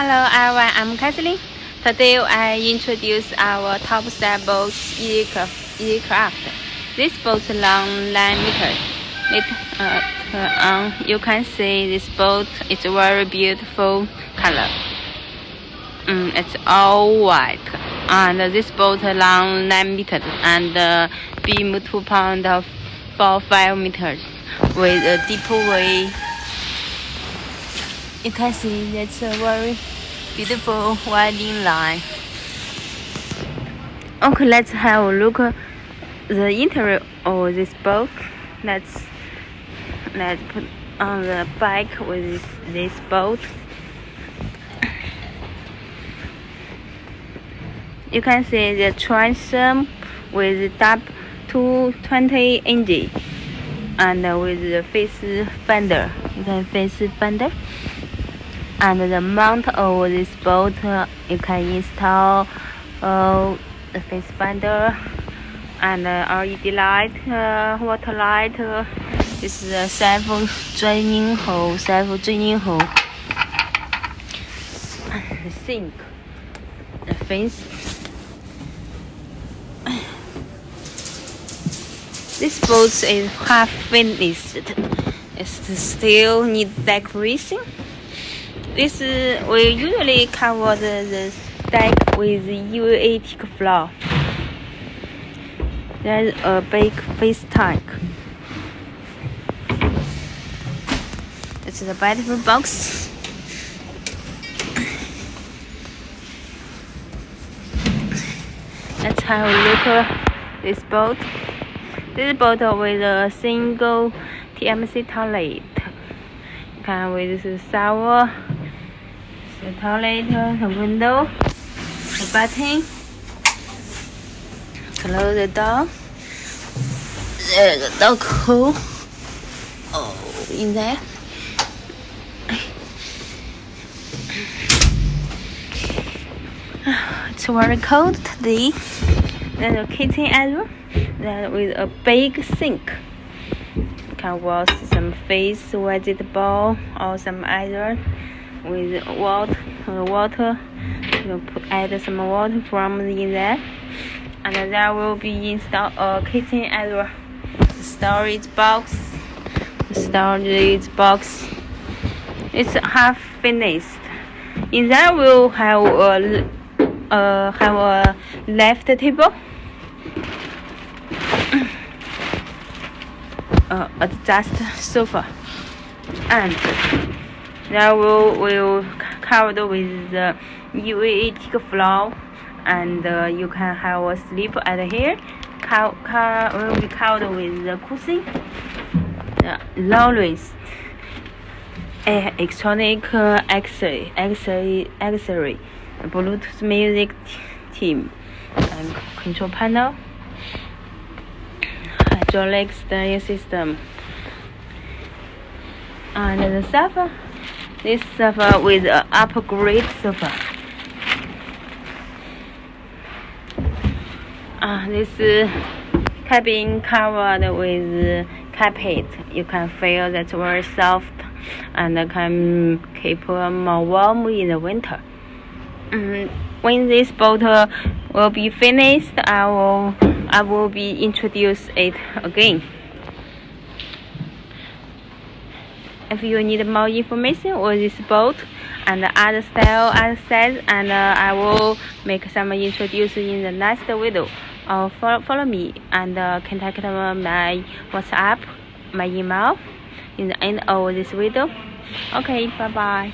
Hello everyone, I'm Kathleen. Today I introduce our top sailboat aircraft. This boat long 9 meters. You can see this boat is very beautiful color. It's all white, and this boat long 9 meters and beam 2.45 meters with a deep way. You can see that's a very beautiful winding line. Okay, let's have a look at the interior of this boat. Let's put on the back with this boat. You can see the transom with W220 engine and with the face fender. You can face fender. And the mount of this boat, you can install the face fender and LED light, water light. This is a self-draining hole. The sink, the fence. This boat is half finished. It still needs decoration. We usually cover the deck with UV teak floor. There's a big fish tank. It's the battery box. Let's have a look at this boat. This boat with a single TMC toilet. You can with the shower, the toilet, the window, the button. Close the door. There's a dog hole. In there. It's very cold today. There's a kitchen area. Then with a big sink. You can wash some fish, vegetable, or some iron with water. You add some water from in there, and there will be installed a kitchen area, storage box. It's half finished. In there we'll have a left table. Adjust sofa, and there will covered with the UV teak floor, and you can have a sleep at here. Will be covered with the cushion, the lorries, electronic accessory, Bluetooth music team, and control panel. Hydraulic steering system, and the sofa. This sofa with an upgrade sofa. This cabin covered with carpet. You can feel that's very soft and can keep more warm in the winter. When this boat will be finished, I will be introduce it again. If you need more information on this boat and other style, other size, and I will make some introduction in the next video. Follow me and contact my WhatsApp, my email in the end of this video. Okay, bye bye.